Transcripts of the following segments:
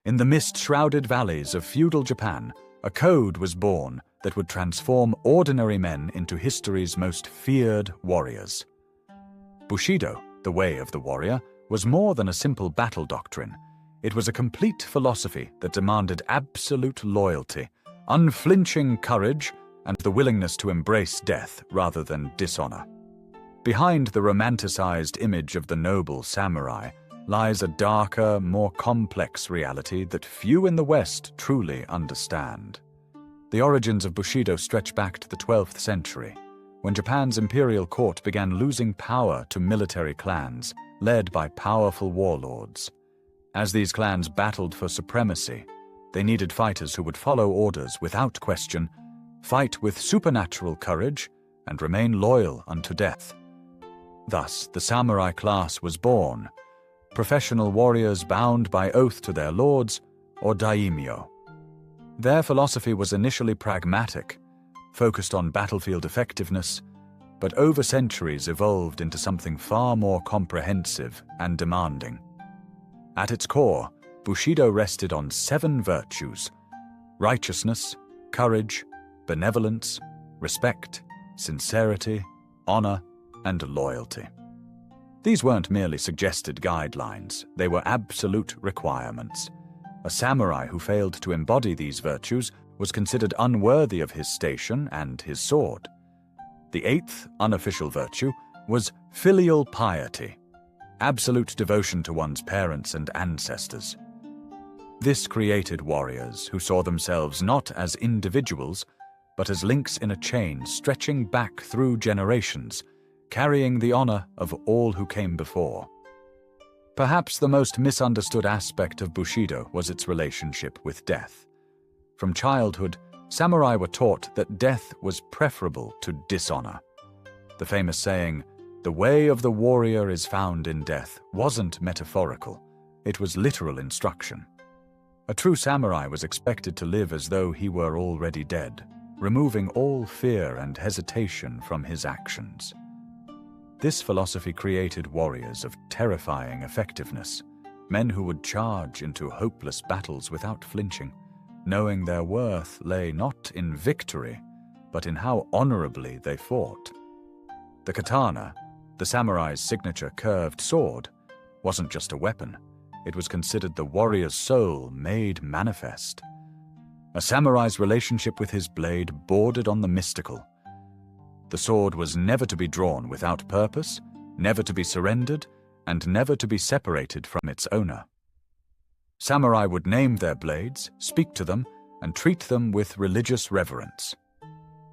In the mist-shrouded valleys of feudal Japan, a code was born that would transform ordinary men into history's most feared warriors. Bushido, the way of the warrior, was more than a simple battle doctrine. It was a complete philosophy that demanded absolute loyalty, unflinching courage, and the willingness to embrace death rather than dishonor. Behind the romanticized image of the noble samurai lies a darker, more complex reality that few in the West truly understand. The origins of Bushido stretch back to the 12th century, when Japan's imperial court began losing power to military clans led by powerful warlords. As these clans battled for supremacy, they needed fighters who would follow orders without question, fight with supernatural courage, and remain loyal unto death. Thus, the samurai class was born, professional warriors bound by oath to their lords, or Daimyo. Their philosophy was initially pragmatic, focused on battlefield effectiveness, but over centuries evolved into something far more comprehensive and demanding. At its core, Bushido rested on 7 virtues: righteousness, courage, benevolence, respect, sincerity, honor, and loyalty. These weren't merely suggested guidelines, they were absolute requirements. A samurai who failed to embody these virtues was considered unworthy of his station and his sword. The 8th unofficial virtue was filial piety, absolute devotion to one's parents and ancestors. This created warriors who saw themselves not as individuals, but as links in a chain stretching back through generations, carrying the honor of all who came before. Perhaps the most misunderstood aspect of Bushido was its relationship with death. From childhood, samurai were taught that death was preferable to dishonor. The famous saying, "The way of the warrior is found in death," wasn't metaphorical, it was literal instruction. A true samurai was expected to live as though he were already dead, removing all fear and hesitation from his actions. This philosophy created warriors of terrifying effectiveness, men who would charge into hopeless battles without flinching, knowing their worth lay not in victory, but in how honorably they fought. The katana, the samurai's signature curved sword, wasn't just a weapon, it was considered the warrior's soul made manifest. A samurai's relationship with his blade bordered on the mystical. The sword was never to be drawn without purpose, never to be surrendered, and never to be separated from its owner. Samurai would name their blades, speak to them, and treat them with religious reverence.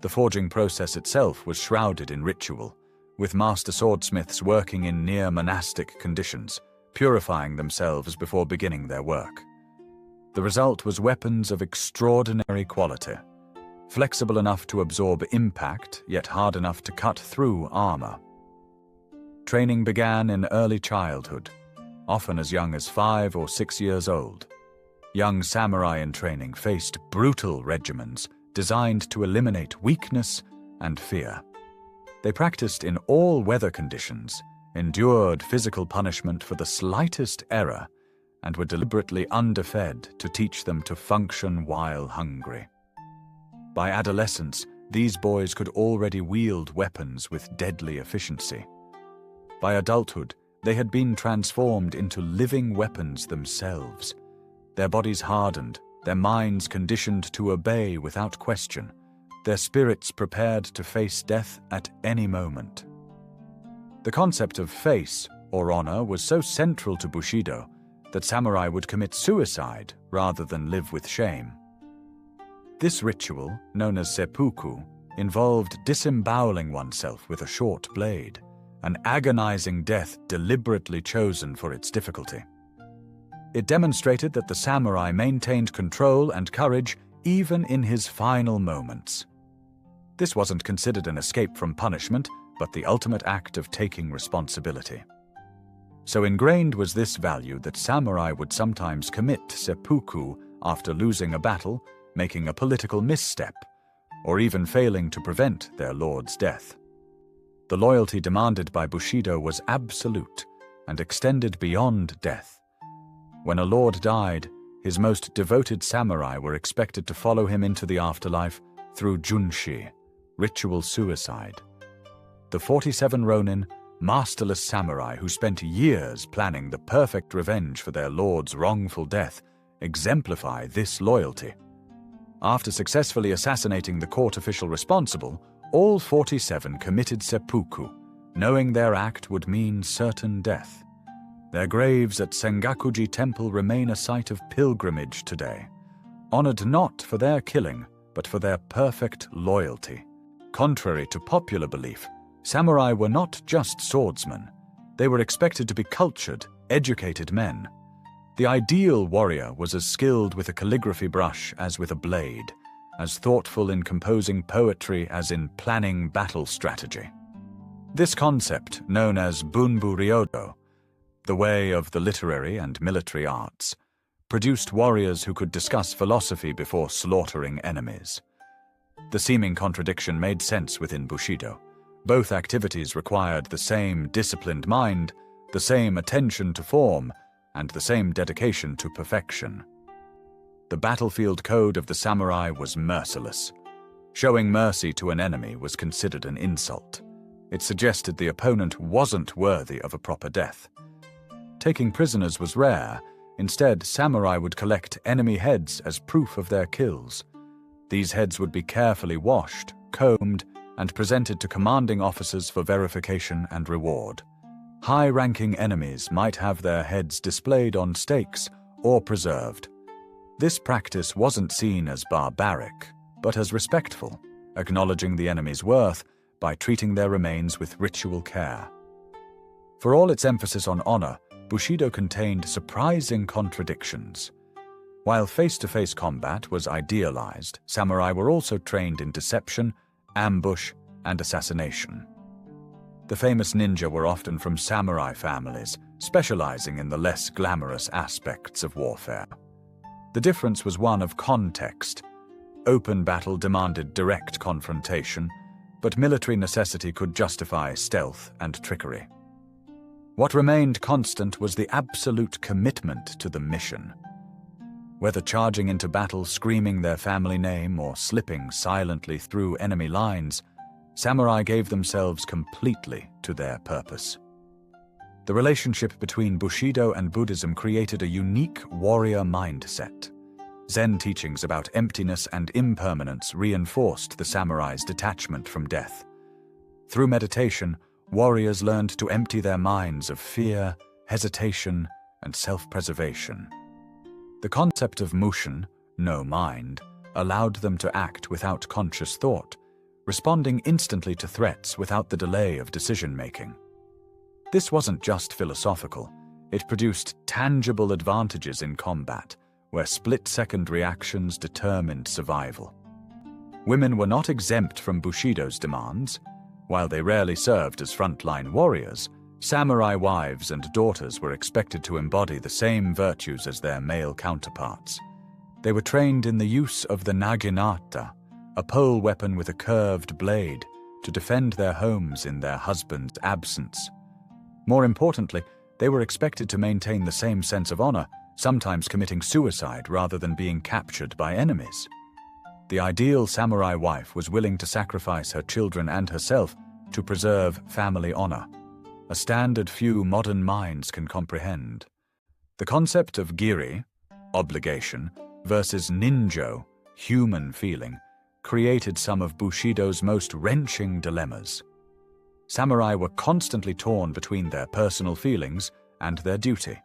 The forging process itself was shrouded in ritual, with master swordsmiths working in near monastic conditions, purifying themselves before beginning their work. The result was weapons of extraordinary quality, flexible enough to absorb impact, yet hard enough to cut through armor. Training began in early childhood, often as young as 5 or 6 years old. Young samurai in training faced brutal regimens designed to eliminate weakness and fear. They practiced in all weather conditions, endured physical punishment for the slightest error, and were deliberately underfed to teach them to function while hungry. By adolescence, these boys could already wield weapons with deadly efficiency. By adulthood, they had been transformed into living weapons themselves. Their bodies hardened, their minds conditioned to obey without question, their spirits prepared to face death at any moment. The concept of face, or honor, was so central to Bushido that samurai would commit suicide rather than live with shame. This ritual, known as seppuku, involved disemboweling oneself with a short blade, an agonizing death deliberately chosen for its difficulty. It demonstrated that the samurai maintained control and courage even in his final moments. This wasn't considered an escape from punishment, but the ultimate act of taking responsibility. So ingrained was this value that samurai would sometimes commit seppuku after losing a battle, making a political misstep, or even failing to prevent their lord's death. The loyalty demanded by Bushido was absolute and extended beyond death. When a lord died, his most devoted samurai were expected to follow him into the afterlife through junshi, ritual suicide. The 47 Ronin, masterless samurai who spent years planning the perfect revenge for their lord's wrongful death, exemplify this loyalty. After successfully assassinating the court official responsible, all 47 committed seppuku, knowing their act would mean certain death. Their graves at Sengakuji Temple remain a site of pilgrimage today, honored not for their killing, but for their perfect loyalty. Contrary to popular belief, samurai were not just swordsmen. They were expected to be cultured, educated men. The ideal warrior was as skilled with a calligraphy brush as with a blade, as thoughtful in composing poetry as in planning battle strategy. This concept, known as Bunbu Ryodo, the way of the literary and military arts, produced warriors who could discuss philosophy before slaughtering enemies. The seeming contradiction made sense within Bushido. Both activities required the same disciplined mind, the same attention to form, and the same dedication to perfection. The battlefield code of the samurai was merciless. Showing mercy to an enemy was considered an insult. It suggested the opponent wasn't worthy of a proper death. Taking prisoners was rare. Instead, samurai would collect enemy heads as proof of their kills. These heads would be carefully washed, combed, and presented to commanding officers for verification and reward. High-ranking enemies might have their heads displayed on stakes or preserved. This practice wasn't seen as barbaric, but as respectful, acknowledging the enemy's worth by treating their remains with ritual care. For all its emphasis on honor, Bushido contained surprising contradictions. While face-to-face combat was idealized, samurai were also trained in deception, ambush, and assassination. The famous ninja were often from samurai families, specializing in the less glamorous aspects of warfare. The difference was one of context. Open battle demanded direct confrontation, but military necessity could justify stealth and trickery. What remained constant was the absolute commitment to the mission. Whether charging into battle screaming their family name or slipping silently through enemy lines, samurai gave themselves completely to their purpose. The relationship between Bushido and Buddhism created a unique warrior mindset. Zen teachings about emptiness and impermanence reinforced the samurai's detachment from death. Through meditation, warriors learned to empty their minds of fear, hesitation, and self-preservation. The concept of mushin, no mind, allowed them to act without conscious thought, responding instantly to threats without the delay of decision-making. This wasn't just philosophical. It produced tangible advantages in combat, where split-second reactions determined survival. Women were not exempt from Bushido's demands. While they rarely served as frontline warriors, samurai wives and daughters were expected to embody the same virtues as their male counterparts. They were trained in the use of the naginata, a pole weapon with a curved blade, to defend their homes in their husband's absence. More importantly, they were expected to maintain the same sense of honor, sometimes committing suicide rather than being captured by enemies. The ideal samurai wife was willing to sacrifice her children and herself to preserve family honor, a standard few modern minds can comprehend. The concept of giri, obligation, versus ninjo, human feeling, created some of Bushido's most wrenching dilemmas. Samurai were constantly torn between their personal feelings and their duty.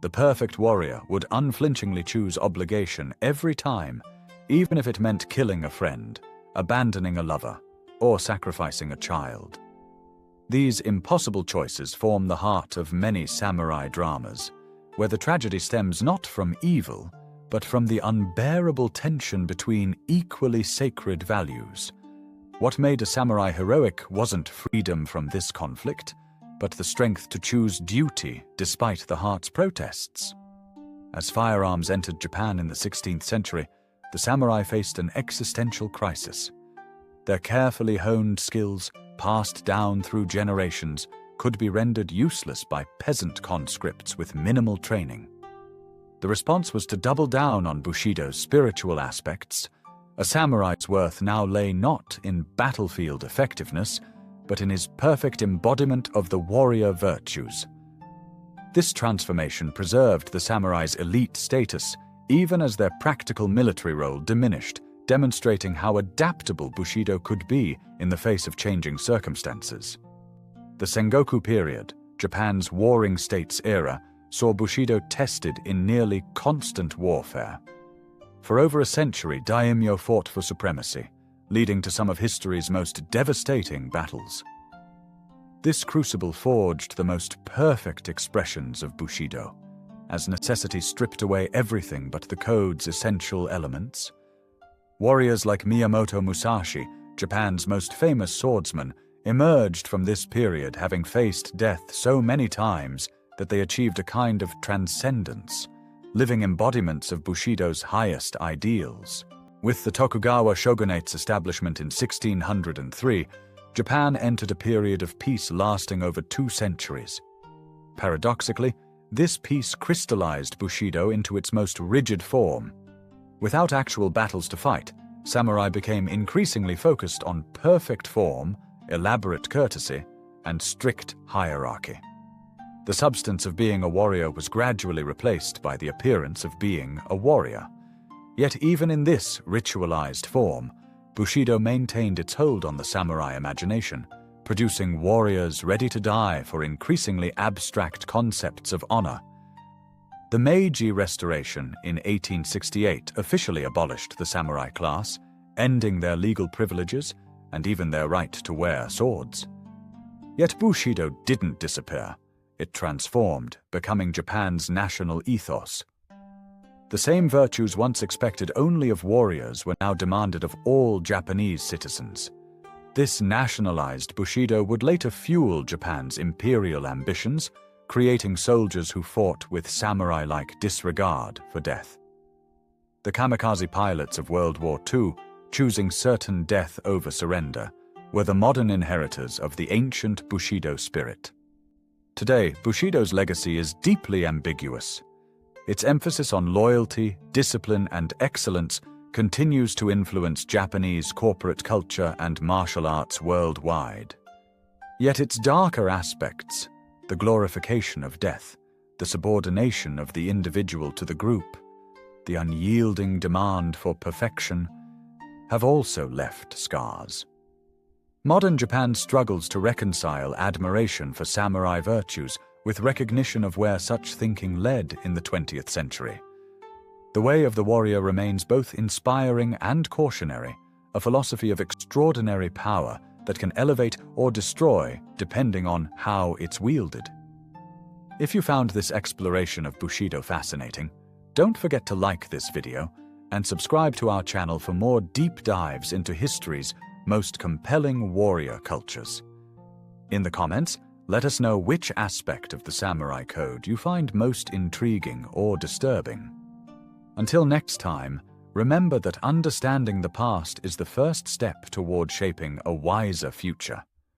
The perfect warrior would unflinchingly choose obligation every time, even if it meant killing a friend, abandoning a lover, or sacrificing a child. These impossible choices form the heart of many samurai dramas, where the tragedy stems not from evil, but from the unbearable tension between equally sacred values. What made a samurai heroic wasn't freedom from this conflict, but the strength to choose duty despite the heart's protests. As firearms entered Japan in the 16th century, the samurai faced an existential crisis. Their carefully honed skills, passed down through generations, could be rendered useless by peasant conscripts with minimal training. The response was to double down on Bushido's spiritual aspects. A samurai's worth now lay not in battlefield effectiveness, but in his perfect embodiment of the warrior virtues. This transformation preserved the samurai's elite status, even as their practical military role diminished, demonstrating how adaptable Bushido could be in the face of changing circumstances. The Sengoku period, Japan's warring states era, saw Bushido tested in nearly constant warfare. For over a century, Daimyo fought for supremacy, leading to some of history's most devastating battles. This crucible forged the most perfect expressions of Bushido, as necessity stripped away everything but the code's essential elements. Warriors like Miyamoto Musashi, Japan's most famous swordsman, emerged from this period having faced death so many times that they achieved a kind of transcendence, living embodiments of Bushido's highest ideals. With the Tokugawa shogunate's establishment in 1603, Japan entered a period of peace lasting over 2 centuries. Paradoxically, this peace crystallized Bushido into its most rigid form. Without actual battles to fight, samurai became increasingly focused on perfect form, elaborate courtesy, and strict hierarchy. The substance of being a warrior was gradually replaced by the appearance of being a warrior. Yet even in this ritualized form, Bushido maintained its hold on the samurai imagination, producing warriors ready to die for increasingly abstract concepts of honor. The Meiji Restoration in 1868 officially abolished the samurai class, ending their legal privileges and even their right to wear swords. Yet Bushido didn't disappear. It transformed, becoming Japan's national ethos. The same virtues once expected only of warriors were now demanded of all Japanese citizens. This nationalized Bushido would later fuel Japan's imperial ambitions, creating soldiers who fought with samurai-like disregard for death. The kamikaze pilots of World War II, choosing certain death over surrender, were the modern inheritors of the ancient Bushido spirit. Today, Bushido's legacy is deeply ambiguous. Its emphasis on loyalty, discipline, and excellence continues to influence Japanese corporate culture and martial arts worldwide. Yet its darker aspects, the glorification of death, the subordination of the individual to the group, the unyielding demand for perfection, have also left scars. Modern Japan struggles to reconcile admiration for samurai virtues with recognition of where such thinking led in the 20th century. The way of the warrior remains both inspiring and cautionary, a philosophy of extraordinary power that can elevate or destroy depending on how it's wielded. If you found this exploration of Bushido fascinating, don't forget to like this video and subscribe to our channel for more deep dives into history's most compelling warrior cultures. In the comments, let us know which aspect of the samurai code you find most intriguing or disturbing. Until next time, remember that understanding the past is the first step toward shaping a wiser future.